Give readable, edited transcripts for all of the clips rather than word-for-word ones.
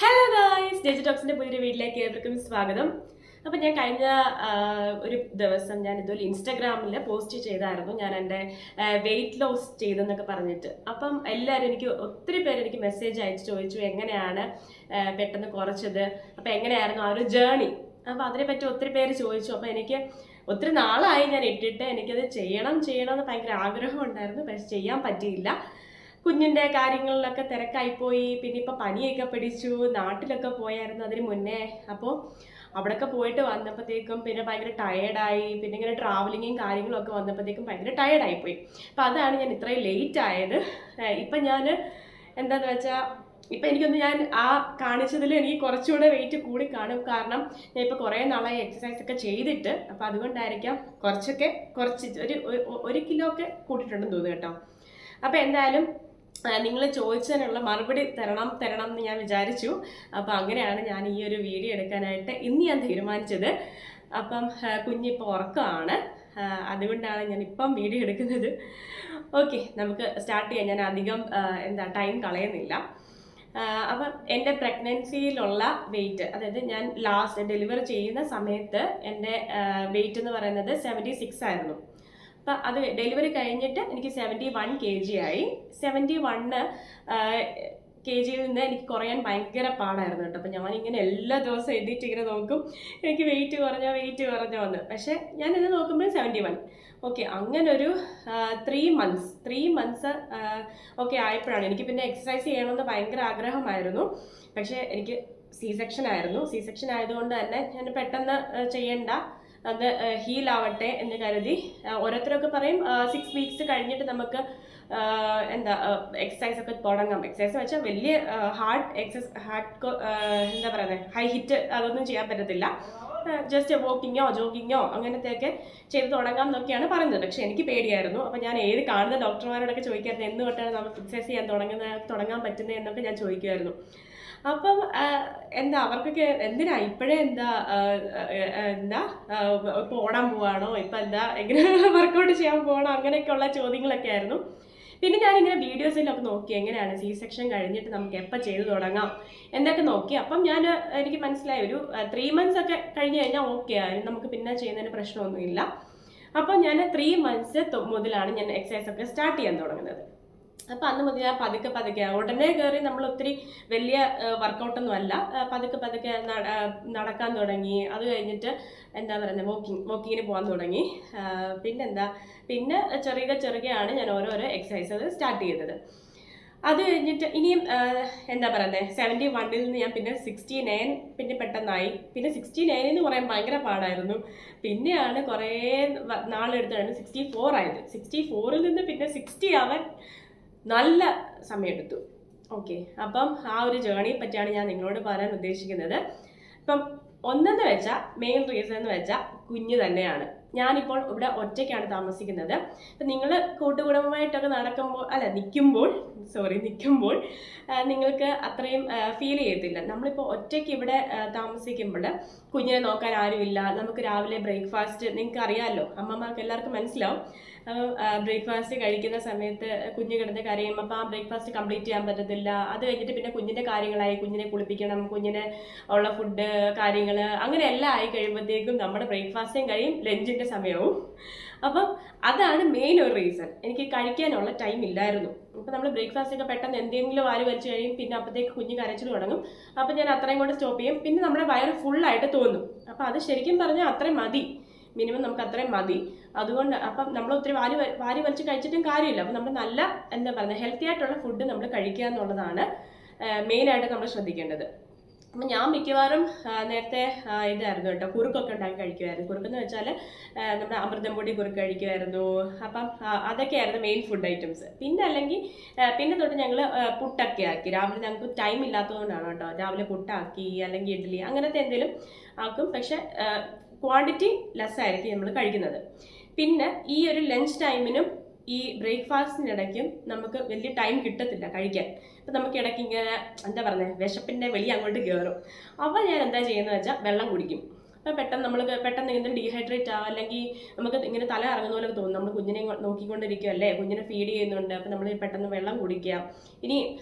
Hello guys, ഡെജി ടോക്സിന്റെ പുതിയൊരു വീട്ടിലേക്ക് ഏവർക്കും സ്വാഗതം. അപ്പം ഞാൻ കഴിഞ്ഞ ഒരു ദിവസം ഞാൻ ഇതുപോലെ ഇൻസ്റ്റാഗ്രാമിൽ പോസ്റ്റ് ചെയ്തായിരുന്നു ഞാൻ എൻ്റെ വെയിറ്റ് ലോസ് ചെയ്തെന്നൊക്കെ പറഞ്ഞിട്ട്. അപ്പം എല്ലാവരും ഒത്തിരി പേര് എനിക്ക് മെസ്സേജ് അയച്ച് ചോദിച്ചു എങ്ങനെയാണ് പെട്ടെന്ന് കുറച്ചത്, അപ്പം എങ്ങനെയായിരുന്നു ആ ഒരു ജേണി. അപ്പം അതിനെപ്പറ്റി ഒത്തിരി പേര് ചോദിച്ചു. അപ്പം എനിക്ക് ഒത്തിരി നാളായി ഞാൻ ഇട്ടിട്ട് എനിക്കത് ചെയ്യണം എന്ന് ഭയങ്കര ആഗ്രഹം ഉണ്ടായിരുന്നു, പക്ഷെ ചെയ്യാൻ പറ്റിയില്ല. കുഞ്ഞിൻ്റെ കാര്യങ്ങളിലൊക്കെ തിരക്കായിപ്പോയി. പിന്നെ ഇപ്പം പനിയൊക്കെ പിടിച്ചു, നാട്ടിലൊക്കെ പോയായിരുന്നു അതിന് മുന്നേ. അപ്പോൾ അവിടെയൊക്കെ പോയിട്ട് വന്നപ്പോഴത്തേക്കും പിന്നെ ഭയങ്കര ടയേർഡായി. പിന്നെ ഇങ്ങനെ ട്രാവലിങ്ങും കാര്യങ്ങളൊക്കെ വന്നപ്പോഴത്തേക്കും ഭയങ്കര ടയേർഡായിപ്പോയി. അപ്പം അതാണ് ഞാൻ ഇത്രയും ലേറ്റ് ആയത്. ഇപ്പം ഞാൻ എന്താണെന്ന് വെച്ചാൽ ഇപ്പം എനിക്കൊന്ന് ഞാൻ ആ കാണിച്ചതിൽ എനിക്ക് കുറച്ചുകൂടെ വെയിറ്റ് കൂടി കാണും. കാരണം ഞാൻ ഇപ്പോൾ കുറേ നാളായി എക്സസൈസ് ഒക്കെ ചെയ്തിട്ട്. അപ്പം അതുകൊണ്ടായിരിക്കാം കുറച്ച് ഒരു കിലോ ഒക്കെ കൂട്ടിയിട്ടുണ്ടെന്ന് തോന്നുന്നു കേട്ടോ. അപ്പം എന്തായാലും നിങ്ങൾ ചോദിച്ചതിനുള്ള മറുപടി തരണം എന്ന് ഞാൻ വിചാരിച്ചു. അപ്പം അങ്ങനെയാണ് ഞാൻ ഈ ഒരു വീഡിയോ എടുക്കാനായിട്ട് ഇന്ന് ഞാൻ തീരുമാനിച്ചത്. അപ്പം കുഞ്ഞിപ്പോൾ ഉറക്കമാണ്, അതുകൊണ്ടാണ് ഞാൻ ഇപ്പം വീഡിയോ എടുക്കുന്നത്. ഓക്കെ, നമുക്ക് സ്റ്റാർട്ട് ചെയ്യാം. ഞാൻ അധികം ടൈം കളയുന്നില്ല. അപ്പം എൻ്റെ പ്രഗ്നൻസിയിലുള്ള വെയിറ്റ്, അതായത് ഞാൻ ലാസ്റ്റ് ഡെലിവറി ചെയ്യുന്ന സമയത്ത് എൻ്റെ വെയിറ്റ് എന്ന് പറയുന്നത് 76 ആയിരുന്നു. അപ്പം അത് ഡെലിവറി കഴിഞ്ഞിട്ട് എനിക്ക് 71 kg ആയി. 71 kg നിന്ന് എനിക്ക് കുറയാൻ ഭയങ്കര പാടായിരുന്നു കേട്ടോ. അപ്പം ഞാനിങ്ങനെ എല്ലാ ദിവസവും എഴുതിയിട്ട് ഇങ്ങനെ നോക്കും, എനിക്ക് വെയിറ്റ് കുറഞ്ഞോ എന്ന്. പക്ഷേ ഞാൻ ഇത് നോക്കുമ്പോൾ 71. ഓക്കെ, അങ്ങനെ ഒരു 3 months ഒക്കെ ആയപ്പോഴാണ് എനിക്ക് പിന്നെ എക്സസൈസ് ചെയ്യണമെന്ന് ഭയങ്കര ആഗ്രഹമായിരുന്നു. പക്ഷേ എനിക്ക് സി സെക്ഷൻ ആയതുകൊണ്ട് തന്നെ ഞാൻ പെട്ടെന്ന് ചെയ്യണ്ട, അത് ഹീൽ ആവട്ടെ എന്ന് കരുതി. ഓരോരുത്തരൊക്കെ പറയും 6 weeks കഴിഞ്ഞിട്ട് നമുക്ക് എക്സസൈസ് ഒക്കെ തുടങ്ങാം. എക്സസൈസ് വെച്ചാൽ വലിയ ഹൈ ഹിറ്റ് അതൊന്നും ചെയ്യാൻ പറ്റത്തില്ല. ജസ്റ്റ് വാക്കിങ്ങോ ജോഗിങ്ങോ അങ്ങനത്തെയൊക്കെ ചെയ്ത് തുടങ്ങാം എന്നൊക്കെയാണ് പറയുന്നത്. പക്ഷെ എനിക്ക് പേടിയായിരുന്നു. അപ്പം ഞാൻ കാണുന്ന ഡോക്ടർമാരോടൊക്കെ ചോദിക്കായിരുന്നു എന്ന് തൊട്ടാണ് നമുക്ക് എക്സസൈസ് ചെയ്യാൻ തുടങ്ങാൻ പറ്റുന്നത് എന്നൊക്കെ ഞാൻ ചോദിക്കുമായിരുന്നു. അപ്പം അവർക്കൊക്കെ എന്തിനാ ഇപ്പോഴേ ഇപ്പോൾ ഓടാൻ പോവാണോ, ഇപ്പം എങ്ങനെ വർക്കൗട്ട് ചെയ്യാൻ പോകണോ, അങ്ങനെയൊക്കെയുള്ള ചോദ്യങ്ങളൊക്കെ ആയിരുന്നു. പിന്നെ ഞാനിങ്ങനെ വീഡിയോസിലൊക്കെ നോക്കി എങ്ങനെയാണ് സി സെക്ഷൻ കഴിഞ്ഞിട്ട് നമുക്ക് എപ്പോൾ ചെയ്ത് തുടങ്ങാം എന്നൊക്കെ നോക്കി. അപ്പം എനിക്ക് മനസ്സിലായി ഒരു 3 months ഒക്കെ കഴിഞ്ഞ് കഴിഞ്ഞാൽ ഓക്കെ ആണ്, നമുക്ക് പിന്നെ ചെയ്യുന്നതിന് പ്രശ്നമൊന്നുമില്ല. അപ്പം ഞാൻ 3 months മുതലാണ് ഞാൻ എക്സസൈസ് ഒക്കെ സ്റ്റാർട്ട് ചെയ്യാൻ തുടങ്ങുന്നത്. അപ്പം അന്ന് മുതൽ ഞാൻ പതുക്കെ ഉടനെ കയറി നമ്മൾ ഒത്തിരി വലിയ വർക്കൗട്ടൊന്നും അല്ല, പതുക്കെ നടക്കാൻ തുടങ്ങി. അത് കഴിഞ്ഞിട്ട് വാക്കിങ്ങിന് പോകാൻ തുടങ്ങി. പിന്നെ ചെറുകയാണ് ഞാൻ ഓരോരോ എക്സസൈസ് സ്റ്റാർട്ട് ചെയ്തത്. അത് കഴിഞ്ഞിട്ട് ഇനിയും 71 നിന്ന് ഞാൻ പിന്നെ 69 പിന്നെ പെട്ടെന്നായി. പിന്നെ 69 എന്ന് പറയാൻ ഭയങ്കര പാടായിരുന്നു. പിന്നെയാണ് കുറേ നാളെടുത്താണ് 64 ആയത്. 64 നിന്ന് പിന്നെ 60 ആവാൻ നല്ല സമയമെടുത്തു. ഓക്കെ, അപ്പം ആ ഒരു ജേണിയെ പറ്റിയാണ് ഞാൻ നിങ്ങളോട് പറയാൻ ഉദ്ദേശിക്കുന്നത്. ഇപ്പം ഒന്നെന്ന് വെച്ചാൽ മെയിൻ റീസൺ എന്ന് വെച്ചാൽ കുഞ്ഞ് തന്നെയാണ്. ഞാനിപ്പോൾ ഇവിടെ ഒറ്റയ്ക്കാണ് താമസിക്കുന്നത്. അപ്പം നിങ്ങൾ കൂട്ടുകുടുംബമായിട്ടൊക്കെ നിൽക്കുമ്പോൾ നിങ്ങൾക്ക് അത്രയും ഫീൽ ചെയ്യത്തില്ല. നമ്മളിപ്പോൾ ഒറ്റയ്ക്ക് ഇവിടെ താമസിക്കുമ്പോൾ കുഞ്ഞിനെ നോക്കാൻ ആരുമില്ല. നമുക്ക് രാവിലെ ബ്രേക്ക്ഫാസ്റ്റ് നിങ്ങൾക്ക് അറിയാമല്ലോ, അമ്മമാർക്ക് എല്ലാവർക്കും മനസ്സിലാവും. ബ്രേക്ക്ഫാസ്റ്റ് കഴിക്കുന്ന സമയത്ത് കുഞ്ഞ് കിടന്ന് കരയും. അപ്പോൾ ആ ബ്രേക്ക്ഫാസ്റ്റ് കംപ്ലീറ്റ് ചെയ്യാൻ പറ്റത്തില്ല. അത് കഴിഞ്ഞിട്ട് പിന്നെ കുഞ്ഞിൻ്റെ കാര്യങ്ങളായി, കുഞ്ഞിനെ കുളിപ്പിക്കണം, കുഞ്ഞിനെ ഉള്ള ഫുഡ് കാര്യങ്ങൾ അങ്ങനെ എല്ലാം ആയി കഴിയുമ്പോഴത്തേക്കും നമ്മുടെ ബ്രേക്ക്ഫാസ്റ്റും കഴിയും, ലഞ്ചിൻ്റെ സമയവും. അപ്പം അതാണ് മെയിൻ ഒരു റീസൺ. എനിക്ക് കഴിക്കാനുള്ള ടൈം ഇല്ലായിരുന്നു. അപ്പം നമ്മൾ ബ്രേക്ക്ഫാസ്റ്റ് ഒക്കെ പെട്ടെന്ന് എന്തെങ്കിലും വലിച്ചു കഴിയും, പിന്നെ അപ്പോഴത്തേക്ക് കുഞ്ഞ് കരച്ചിൽ തുടങ്ങും. അപ്പം ഞാൻ അത്രയും കൊണ്ട് സ്റ്റോപ്പ് ചെയ്യും. പിന്നെ നമ്മുടെ വയറ് ഫുള്ളായിട്ട് തോന്നും. അപ്പം അത് ശരിക്കും പറഞ്ഞാൽ അത്രയും മതി, മിനിമം നമുക്ക് അത്രയും മതി. അതുകൊണ്ട് അപ്പം നമ്മൾ ഒത്തിരി വാരി വലിച്ച് കഴിച്ചിട്ടും കാര്യമില്ല. അപ്പം നമ്മൾ നല്ല ഹെൽത്തി ആയിട്ടുള്ള ഫുഡ് നമ്മൾ കഴിക്കുക എന്നുള്ളതാണ് മെയിനായിട്ട് നമ്മൾ ശ്രദ്ധിക്കേണ്ടത്. അപ്പം ഞാൻ മിക്കവാറും നേരത്തെ ഇതായിരുന്നു കേട്ടോ, കുറുക്കൊക്കെ ഉണ്ടാക്കി കഴിക്കുമായിരുന്നു. കുറുക്കെന്ന് വെച്ചാൽ നമ്മുടെ അമൃതം പൊടി കുറുക്ക് കഴിക്കുമായിരുന്നു. അപ്പം അതൊക്കെയായിരുന്നു മെയിൻ ഫുഡ് ഐറ്റംസ്. പിന്നെ തൊട്ട് ഞങ്ങൾ പുട്ടൊക്കെ ആക്കി. രാവിലെ ഞങ്ങൾക്ക് ടൈം ഇല്ലാത്തതുകൊണ്ടാണ് കേട്ടോ, രാവിലെ പുട്ടാക്കി അല്ലെങ്കിൽ ഇഡ്ഡലി അങ്ങനത്തെ എന്തെങ്കിലും ആക്കും. പക്ഷെ ക്വാണ്ടിറ്റി ലെസ് ആയിരിക്കും നമ്മൾ കഴിക്കുന്നത്. പിന്നെ ഈ ഒരു ലഞ്ച് ടൈമിനും ഈ ബ്രേക്ക്ഫാസ്റ്റിനിടയ്ക്കും നമുക്ക് വലിയ ടൈം കിട്ടത്തില്ല കഴിക്കാൻ. അപ്പം നമുക്ക് ഇടയ്ക്ക് ഇങ്ങനെ വിശപ്പിൻ്റെ വെളി അങ്ങോട്ട് കയറും. അപ്പോൾ ഞാൻ എന്താ ചെയ്യുന്നത് വെച്ചാൽ വെള്ളം കുടിക്കും. അപ്പം പെട്ടെന്ന് ഇങ്ങനെ ഡീഹൈഡ്രേറ്റ് ആവുക, അല്ലെങ്കിൽ നമുക്ക് ഇങ്ങനെ തല ഇറങ്ങുന്ന പോലെ തോന്നും. നമ്മൾ കുഞ്ഞിനെ നോക്കിക്കൊണ്ടിരിക്കുകയല്ലേ, കുഞ്ഞിനെ ഫീഡ് ചെയ്യുന്നുണ്ട്, അപ്പം നമ്മൾ പെട്ടെന്ന് വെള്ളം കുടിക്കുക. ഇനി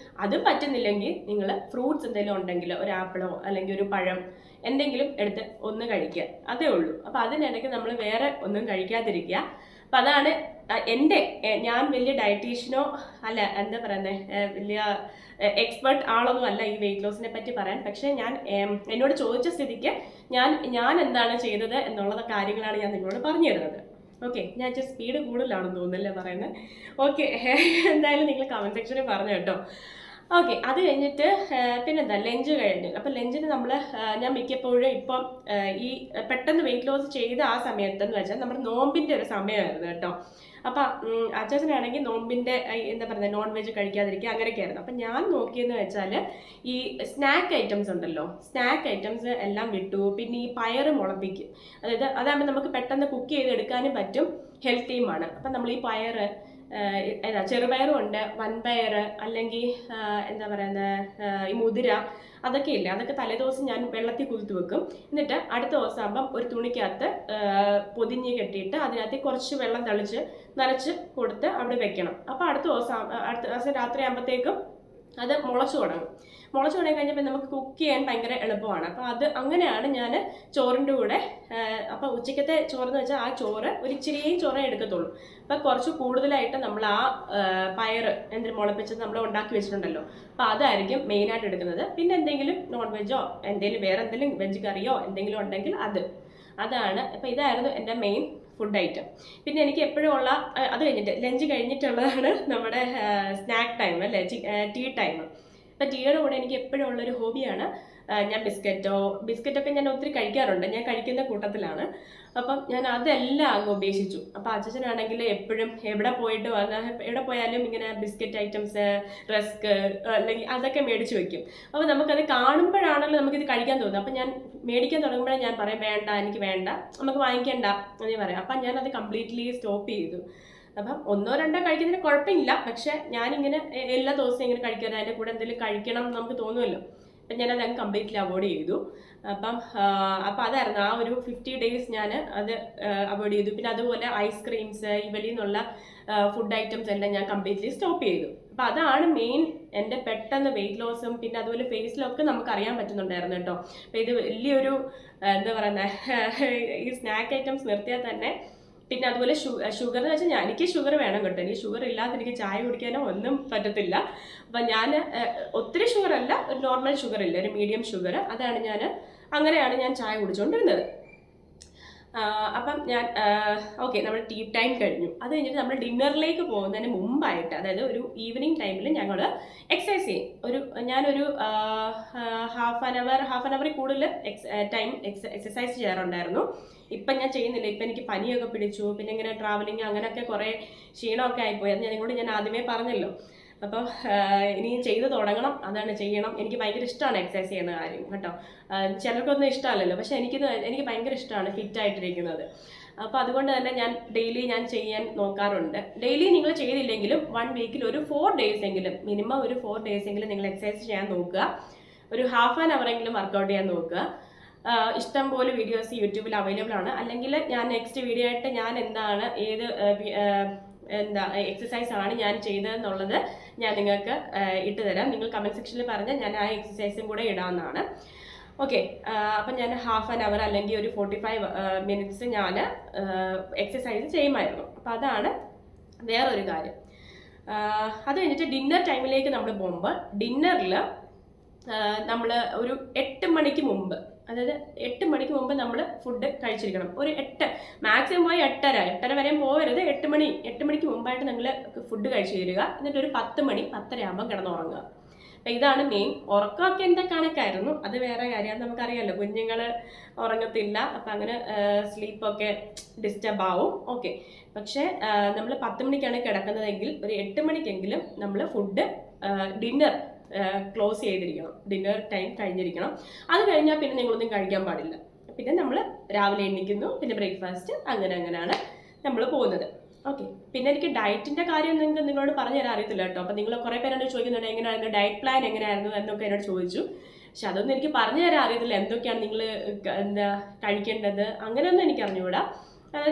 അതും പറ്റുന്നില്ലെങ്കിൽ നിങ്ങൾ ഫ്രൂട്ട്സ് എന്തെങ്കിലും ഉണ്ടെങ്കിൽ ഒരു ആപ്പിളോ അല്ലെങ്കിൽ ഒരു പഴം എന്തെങ്കിലും എടുത്ത് ഒന്ന് കഴിക്കുക, അതേ ഉള്ളൂ. അപ്പം അതിനിടയ്ക്ക് നമ്മൾ വേറെ ഒന്നും കഴിക്കാതിരിക്കുക. അപ്പം അതാണ് ഞാൻ വലിയ ഡയറ്റീഷ്യനോ അല്ല, എന്താ പറയുന്നത്, വലിയ എക്സ്പെർട്ട് ആളൊന്നും അല്ല ഈ വെയിറ്റ് ലോസിനെ പറ്റി പറയാൻ. പക്ഷേ ഞാൻ എന്നോട് ചോദിച്ച സ്ഥിതിക്ക് ഞാൻ എന്താണ് ചെയ്തത് എന്നുള്ള കാര്യങ്ങളാണ് ഞാൻ നിങ്ങളോട് പറഞ്ഞു തരുന്നത്. ഓക്കെ, ഞാൻ സ്പീഡ് കൂടുതലാണെന്ന് തോന്നുന്നല്ലേ പറയുന്നത്. ഓക്കെ, എന്തായാലും നിങ്ങൾ കമൻറ്റ് സെക്ഷനിൽ പറഞ്ഞു കേട്ടോ. ഓക്കെ, അത് കഴിഞ്ഞിട്ട് പിന്നെന്താ, ലഞ്ച് കഴിഞ്ഞു. അപ്പം ലഞ്ചിന് ഞാൻ മിക്കപ്പോഴും ഇപ്പം ഈ പെട്ടെന്ന് വെയിറ്റ് ലോസ് ചെയ്ത ആ സമയത്തെന്ന് വെച്ചാൽ നമ്മുടെ നോമ്പിൻ്റെ ഒരു സമയമായിരുന്നു കേട്ടോ. അപ്പം അച്ചാച്ചനാണെങ്കിൽ നോമ്പിൻ്റെ എന്താ പറയുക, നോൺ വെജ് കഴിക്കാതിരിക്കുക അങ്ങനെയൊക്കെ ആയിരുന്നു. അപ്പം ഞാൻ നോക്കിയെന്ന് വെച്ചാൽ ഈ സ്നാക്ക് ഐറ്റംസ് ഉണ്ടല്ലോ, സ്നാക്ക് ഐറ്റംസ് എല്ലാം വിട്ടു. പിന്നെ ഈ പയറ് മുളപ്പിക്കും, അതാകുമ്പോൾ നമുക്ക് പെട്ടെന്ന് കുക്ക് ചെയ്തെടുക്കാനും പറ്റും, ഹെൽത്തിയുമാണ്. അപ്പം നമ്മൾ ഈ പയറ് ചെറുപയറും ഉണ്ട്, വൻപയർ, അല്ലെങ്കിൽ എന്താ പറയുന്നത് ഈ മുതിര, അതൊക്കെ ഇല്ല, അതൊക്കെ തലേദിവസം ഞാൻ വെള്ളത്തിൽ കുതിർത്ത് വെക്കും. എന്നിട്ട് അടുത്ത ദിവസം ആകുമ്പം ഒരു തുണിക്കകത്ത് പൊതിഞ്ഞ് കെട്ടിയിട്ട് അതിനകത്ത് കുറച്ച് വെള്ളം നനച്ച് കൊടുത്ത് അവിടെ വെക്കണം. അപ്പോൾ അടുത്ത ദിവസം രാത്രി ആകുമ്പോഴത്തേക്കും അത് മുളച്ചു തുടങ്ങി കഴിഞ്ഞപ്പോൾ നമുക്ക് കുക്ക് ചെയ്യാൻ ഭയങ്കര എളുപ്പമാണ്. അപ്പോൾ അങ്ങനെയാണ് ഞാൻ ചോറിൻ്റെ കൂടെ. അപ്പോൾ ഉച്ചക്കത്തെ ചോറെന്ന് വെച്ചാൽ ആ ചോറ് ഒരു ഇച്ചിരിയും ചോറേ എടുക്കത്തുള്ളൂ. അപ്പോൾ കുറച്ച് കൂടുതലായിട്ട് നമ്മൾ ആ പയറ് എന്തെങ്കിലും മുളപ്പിച്ചത് നമ്മൾ ഉണ്ടാക്കി വെച്ചിട്ടുണ്ടല്ലോ, അപ്പോൾ അതായിരിക്കും മെയിനായിട്ട് എടുക്കുന്നത്. പിന്നെ എന്തെങ്കിലും നോൺ വെജോ വേറെ എന്തെങ്കിലും വെജ് കറിയോ എന്തെങ്കിലും ഉണ്ടെങ്കിൽ അതാണ്. അപ്പോൾ ഇതായിരുന്നു എൻ്റെ മെയിൻ ഫുഡ് ഐറ്റം. പിന്നെ എനിക്ക് എപ്പോഴും ഉള്ള അത് കഴിഞ്ഞിട്ട് ലഞ്ച് കഴിഞ്ഞിട്ടുള്ളതാണ് നമ്മുടെ സ്നാക്ക് ടൈം അല്ലേ, ടീ ടൈം. അപ്പം ടീയുടെ കൂടെ എനിക്ക് എപ്പോഴും ഉള്ളൊരു ഹോബിയാണ് ഞാൻ ബിസ്ക്കറ്റൊക്കെ ഞാൻ ഒത്തിരി കഴിക്കാറുണ്ട്, ഞാൻ കഴിക്കുന്ന കൂട്ടത്തിലാണ്. അപ്പം ഞാൻ അതെല്ലാം അങ്ങ് ഉപേക്ഷിച്ചു. അപ്പം അച്ഛനാണെങ്കിൽ എപ്പോഴും എവിടെ പോയാലും ഇങ്ങനെ ബിസ്ക്കറ്റ് ഐറ്റംസ്, റസ്ക് അല്ലെങ്കിൽ അതൊക്കെ മേടിച്ച് വെക്കും. അപ്പോൾ നമുക്കത് കാണുമ്പോഴാണല്ലോ നമുക്കിത് കഴിക്കാൻ തോന്നുന്നത്. അപ്പം ഞാൻ മേടിക്കാൻ തുടങ്ങുമ്പോഴേ ഞാൻ പറയും വേണ്ട, എനിക്ക് വേണ്ട, നമുക്ക് വാങ്ങിക്കേണ്ട എന്ന് പറയാം. അപ്പം ഞാനത് കംപ്ലീറ്റ്ലി സ്റ്റോപ്പ് ചെയ്തു. അപ്പം 1-2 കഴിക്കുന്നതിന് കുഴപ്പമില്ല, പക്ഷെ ഞാനിങ്ങനെ എല്ലാ ദിവസവും ഇങ്ങനെ കഴിക്കാറ്, അതിൻ്റെ കൂടെ എന്തെങ്കിലും കഴിക്കണം എന്ന് നമുക്ക് തോന്നുമല്ലോ. അപ്പം ഞാനത് അങ്ങ് കംപ്ലീറ്റ്ലി അവോയ്ഡ് ചെയ്തു. അപ്പം അതായിരുന്നു ആ ഒരു 50 days ഞാൻ അത് അവോയ്ഡ് ചെയ്തു. പിന്നെ അതുപോലെ ഐസ്ക്രീംസ്, ഈ വെളിയിൽ നിന്നുള്ള ഫുഡ് ഐറ്റംസ് എല്ലാം ഞാൻ കംപ്ലീറ്റ്ലി സ്റ്റോപ്പ് ചെയ്തു. അപ്പം അതാണ് മെയിൻ എൻ്റെ പെട്ടെന്ന് വെയിറ്റ് ലോസും പിന്നെ അതുപോലെ ഫേസിലൊക്കെ നമുക്ക് അറിയാൻ പറ്റുന്നുണ്ടായിരുന്നു കേട്ടോ. അപ്പം ഇത് വലിയൊരു എന്താ പറയുന്നത്, ഈ സ്നാക്ക് ഐറ്റംസ് നിർത്തിയാൽ തന്നെ. പിന്നെ അതുപോലെ ഷുഗർ എന്ന് വെച്ചാൽ എനിക്ക് ഷുഗർ വേണം കേട്ടോ, എനിക്ക് ഷുഗർ ഇല്ലാതെ എനിക്ക് ചായ കുടിക്കാനോ ഒന്നും പറ്റത്തില്ല. അപ്പം ഞാൻ ഒത്തിരി ഷുഗർ അല്ല, ഒരു നോർമൽ ഷുഗർ ഇല്ല, ഒരു മീഡിയം ഷുഗർ, അങ്ങനെയാണ് ഞാൻ ചായ കുടിച്ചുകൊണ്ടിരുന്നത്. അപ്പം ഞാൻ ഓക്കെ, നമ്മൾ ടീ ടൈം കഴിഞ്ഞു. അത് കഴിഞ്ഞിട്ട് നമ്മൾ ഡിന്നറിലേക്ക് പോകുന്നതിന് മുമ്പായിട്ട്, അതായത് ഒരു ഈവനിങ് ടൈമിൽ ഞങ്ങൾ എക്സസൈസ് ചെയ്യും. ഞാനൊരു ഹാഫ് ആൻ അവറിൽ കൂടുതൽ എക്സസൈസ് ചെയ്യാറുണ്ടായിരുന്നു. ഇപ്പം ഞാൻ ചെയ്യുന്നില്ല, ഇപ്പം എനിക്ക് പനിയൊക്കെ പിടിച്ചു, പിന്നെ ഇങ്ങനെ ട്രാവലിങ് അങ്ങനെയൊക്കെ കുറേ ക്ഷീണമൊക്കെ ആയിപ്പോയി. അത് ഞാൻ ആദ്യമേ പറഞ്ഞല്ലോ. അപ്പം ഇനി ചെയ്ത് തുടങ്ങണം, ചെയ്യണം. എനിക്ക് ഭയങ്കര ഇഷ്ടമാണ് എക്സസൈസ് ചെയ്യുന്ന കാര്യം കേട്ടോ. ചിലർക്കൊന്നും ഇഷ്ടമല്ലല്ലോ, പക്ഷെ എനിക്ക് ഭയങ്കര ഇഷ്ടമാണ് ഫിറ്റായിട്ടിരിക്കുന്നത്. അപ്പോൾ അതുകൊണ്ട് തന്നെ ഞാൻ ഡെയിലി ചെയ്യാൻ നോക്കാറുണ്ട്. ഡെയിലി നിങ്ങൾ ചെയ്തില്ലെങ്കിലും 1 വീക്കിൽ ഒരു 4 days എങ്കിലും, മിനിമം ഒരു 4 days എങ്കിലും നിങ്ങൾ എക്സസൈസ് ചെയ്യാൻ നോക്കുക. ഒരു ഹാഫ് ആൻ അവറെങ്കിലും വർക്കൗട്ട് ചെയ്യാൻ നോക്കുക. ഇഷ്ടം പോലെ വീഡിയോസ് യൂട്യൂബിൽ അവൈലബിൾ ആണ്. അല്ലെങ്കിൽ ഞാൻ നെക്സ്റ്റ് വീഡിയോ ആയിട്ട് ഞാൻ എക്സസൈസ് ആണ് ഞാൻ ചെയ്തതെന്നുള്ളത് ഞാൻ നിങ്ങൾക്ക് ഇട്ടുതരാം. നിങ്ങൾ കമൻറ്റ് സെക്ഷനിൽ പറഞ്ഞാൽ ഞാൻ ആ എക്സസൈസും കൂടെ ഇടാവുന്നതാണ്. ഓക്കെ, അപ്പം ഞാൻ ഹാഫ് ആൻ അവർ അല്ലെങ്കിൽ ഒരു 45 minutes ഞാൻ എക്സസൈസ് ചെയ്യുമായിരുന്നു. അപ്പം അതാണ് വേറൊരു കാര്യം. അത് കഴിഞ്ഞിട്ട് ഡിന്നർ ടൈമിലേക്ക് നമ്മൾ പോകുമ്പോൾ, ഡിന്നറിൽ നമ്മൾ ഒരു 8 മണിക്ക് മുമ്പ്, അതായത് 8 മണിക്ക് മുമ്പ് നമ്മൾ ഫുഡ് കഴിച്ചിരിക്കണം. ഒരു 8, മാക്സിമം പോയി 8:30 വരെയും പോകരുത്. 8 മണിക്ക് മുമ്പായിട്ട് നിങ്ങൾ ഫുഡ് കഴിച്ചു തരിക. എന്നിട്ട് ഒരു 10 ആകുമ്പോൾ കിടന്നുറങ്ങുക. അപ്പം ഇതാണ് മെയിൻ. ഉറക്കമൊക്കെ എൻ്റെ കണക്കായിരുന്നു, അത് വേറെ കാര്യം, നമുക്കറിയാമല്ലോ, കുഞ്ഞുങ്ങൾ ഉറങ്ങത്തില്ല. അപ്പം അങ്ങനെ സ്ലീപ്പൊക്കെ ഡിസ്റ്റർബ് ആവും. ഓക്കെ, പക്ഷേ നമ്മൾ 10 മണിക്കാണ് കിടക്കുന്നതെങ്കിൽ ഒരു 8 മണിക്കെങ്കിലും നമ്മൾ ഡിന്നർ ക്ലോസ് ചെയ്തിരിക്കണം, ഡിന്നർ ടൈം കഴിഞ്ഞിരിക്കണം. അത് കഴിഞ്ഞാൽ പിന്നെ നിങ്ങളൊന്നും കഴിക്കാൻ പാടില്ല. പിന്നെ നമ്മൾ രാവിലെ എണീക്കുന്നു, പിന്നെ ബ്രേക്ക്ഫാസ്റ്റ്, അങ്ങനെയാണ് നമ്മൾ പോകുന്നത്. ഓക്കെ, പിന്നെ എനിക്ക് ഡയറ്റിൻ്റെ കാര്യം നിങ്ങളോട് പറഞ്ഞു തരാൻ അറിയത്തില്ല കേട്ടോ. അപ്പം നിങ്ങൾ കുറേ പേരോട് ചോദിക്കുന്നുണ്ട് എങ്ങനെയായിരുന്നു ഡയറ്റ് പ്ലാൻ, എങ്ങനെയായിരുന്നു എന്നൊക്കെ എന്നോട് ചോദിച്ചു. പക്ഷെ അതൊന്നും എനിക്ക് പറഞ്ഞു തരാൻ അറിയത്തില്ല, എന്തൊക്കെയാണ് നിങ്ങൾ എന്താ കഴിക്കേണ്ടത് അങ്ങനെയൊന്നും എനിക്ക് അറിഞ്ഞുകൂടാ.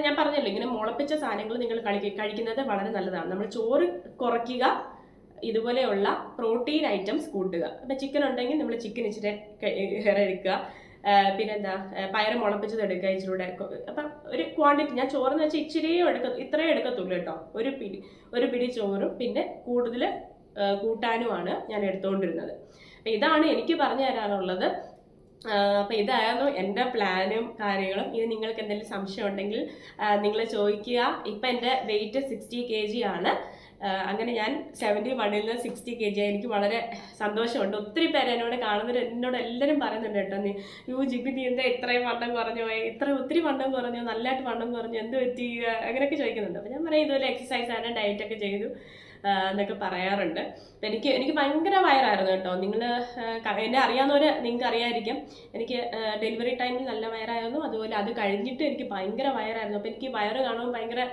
ഞാൻ പറഞ്ഞല്ലോ, ഇങ്ങനെ മുളപ്പിച്ച സാധനങ്ങൾ നിങ്ങൾ കഴിക്കുന്നത് വളരെ നല്ലതാണ്. നമ്മൾ ചോറ് കുറയ്ക്കുക, ഇതുപോലെയുള്ള പ്രോട്ടീൻ ഐറ്റംസ് കൂട്ടുക. അപ്പം ചിക്കൻ ഉണ്ടെങ്കിൽ നമ്മൾ ചിക്കൻ ഇച്ചിരി എടുക്കുക, പിന്നെന്താ പയറ് മുളപ്പിച്ചത് എടുക്കുക ഇച്ചിരൂടെ. അപ്പം ഒരു ക്വാണ്ടിറ്റി, ഞാൻ ചോറെന്ന് വെച്ചാൽ ഇച്ചിരിയേ ഇത്രയും എടുക്കത്തുള്ളൂ കേട്ടോ. ഒരു പിടി ചോറും പിന്നെ കൂടുതൽ കൂട്ടാനുമാണ് ഞാൻ എടുത്തുകൊണ്ടിരുന്നത്. അപ്പം ഇതാണ് എനിക്ക് പറഞ്ഞു തരാനുള്ളത്. അപ്പം ഇതായിരുന്നു എൻ്റെ പ്ലാനും കാര്യങ്ങളും. ഇത് നിങ്ങൾക്ക് എന്തെങ്കിലും സംശയം ഉണ്ടെങ്കിൽ നിങ്ങൾ ചോദിക്കുക. ഇപ്പം എൻ്റെ വെയിറ്റ് 60 kg ആണ്. അങ്ങനെ ഞാൻ 71-ൽ നിന്ന് 60 kg ആയി. എനിക്ക് വളരെ സന്തോഷമുണ്ട്. ഒത്തിരി പേര് എന്നോട് കാണുന്നവർ എന്നോട് എല്ലാവരും പറയുന്നുണ്ട് കേട്ടോ, ജിബി നീ എന്താ ഇത്രയും വണ്ണം കുറഞ്ഞു പോയി, ഒത്തിരി വണ്ണം കുറഞ്ഞു, നല്ലതായിട്ട് വണ്ണം കുറഞ്ഞു, എന്ത് പറ്റി, അങ്ങനെയൊക്കെ ചോദിക്കുന്നുണ്ട്. അപ്പം ഞാൻ പറയും ഇതുപോലെ എക്സസൈസാണ്, ഡയറ്റൊക്കെ ചെയ്തു എന്നൊക്കെ പറയാറുണ്ട്. അപ്പം എനിക്ക് ഭയങ്കര വയറായിരുന്നു കേട്ടോ. നിങ്ങൾ എന്നെ അറിയാവുന്നവർ നിങ്ങൾക്ക് അറിയാമായിരിക്കും, എനിക്ക് ഡെലിവറി ടൈമിൽ നല്ല വയറായിരുന്നു. അതുപോലെ അത് കഴിഞ്ഞിട്ട് എനിക്ക് ഭയങ്കര വയറായിരുന്നു. അപ്പം എനിക്ക് വയറ് കാണുമ്പോൾ ഭയങ്കര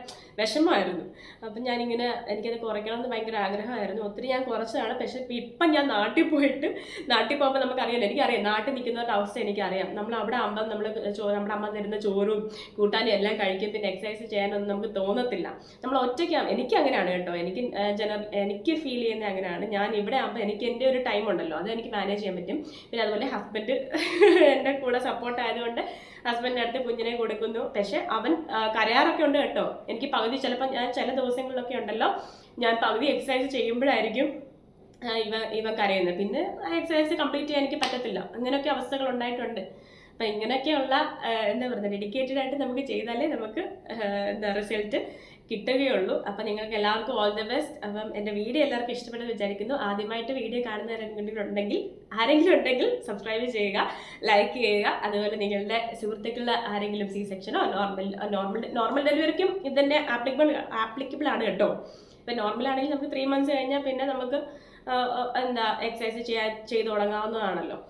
വിഷമമായിരുന്നു. അപ്പം ഞാനിങ്ങനെ എനിക്കത് കുറയ്ക്കണമെന്ന് ഭയങ്കര ആഗ്രഹമായിരുന്നു. ഒത്തിരി ഞാൻ കുറച്ചതാണ്. പക്ഷേ ഇപ്പം ഞാൻ നാട്ടിൽ പോകുമ്പോൾ നമുക്കറിയാമല്ലോ, എനിക്കറിയാം നാട്ടിൽ നിൽക്കുന്നവരുടെ അവസ്ഥ എനിക്കറിയാം. നമ്മൾ അവിടെ ആകുമ്പം നമ്മുടെ അമ്മ തരുന്ന ചോറും കൂട്ടാനും എല്ലാം കഴിക്കും. പിന്നെ എക്സസൈസ് ചെയ്യാനൊന്നും നമുക്ക് തോന്നത്തില്ല. നമ്മൾ ഒറ്റയ്ക്കാണ്. എനിക്ക് അങ്ങനെയാണ് കേട്ടോ. എനിക്ക് ഫീൽ ചെയ്യുന്നത് അങ്ങനെയാണ്. ഞാൻ ഇവിടെ ആകുമ്പോൾ എനിക്ക് എൻ്റെ ഒരു ടൈം ഉണ്ടല്ലോ, അത് എനിക്ക് മാനേജ് ചെയ്യാൻ പറ്റും. പിന്നെ അതുപോലെ ഹസ്ബൻഡ് എൻ്റെ കൂടെ സപ്പോർട്ട് ആയതുകൊണ്ട് ഹസ്ബൻഡിൻ്റെ അടുത്ത് കുഞ്ഞിനെ കൊടുക്കുന്നു. പക്ഷെ അവൻ കരയാറൊക്കെ ഉണ്ട് കേട്ടോ. എനിക്ക് പകുതി ചിലപ്പോൾ ഞാൻ ചില ദിവസങ്ങളിലൊക്കെ ഉണ്ടല്ലോ, ഞാൻ പകുതി എക്സസൈസ് ചെയ്യുമ്പോഴായിരിക്കും ഇവ കരയുന്നത്. പിന്നെ ആ എക്സസൈസ് കംപ്ലീറ്റ് ചെയ്യാൻ എനിക്ക് പറ്റത്തില്ല. അങ്ങനെയൊക്കെ അവസ്ഥകൾ ഉണ്ടായിട്ടുണ്ട്. അപ്പം ഇങ്ങനെയൊക്കെയുള്ള എന്താ പറയുക, ഡെഡിക്കേറ്റഡ് ആയിട്ട് നമുക്ക് ചെയ്താലേ നമുക്ക് റിസൾട്ട് കിട്ടുകയുള്ളൂ. അപ്പം നിങ്ങൾക്ക് എല്ലാവർക്കും ഓൾ ദി ബെസ്റ്റ്. അപ്പം എൻ്റെ വീഡിയോ എല്ലാവർക്കും ഇഷ്ടപ്പെട്ടെന്ന് വിചാരിക്കുന്നു. ആദ്യമായിട്ട് വീഡിയോ ആരെങ്കിലും ഉണ്ടെങ്കിൽ സബ്സ്ക്രൈബ് ചെയ്യുക, ലൈക്ക് ചെയ്യുക. അതുപോലെ നിങ്ങളുടെ സുഹൃത്തുക്കളുടെ ആരെങ്കിലും C-സെക്ഷനോ നോർമൽ ഡെലിവറിക്കും ഇതന്നെ ആപ്ലിക്കബിൾ ആണ് കേട്ടോ. ഇപ്പം നോർമലാണെങ്കിൽ നമുക്ക് 3 months കഴിഞ്ഞാൽ പിന്നെ നമുക്ക് എക്സസൈസ് ചെയ്ത് തുടങ്ങാവുന്നതാണല്ലോ.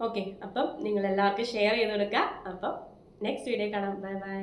ഓക്കെ, അപ്പം നിങ്ങൾ എല്ലാവർക്കും ഷെയർ ചെയ്ത് കൊടുക്കുക. അപ്പം നെക്സ്റ്റ് വീഡിയോ കാണാം. Bye bye.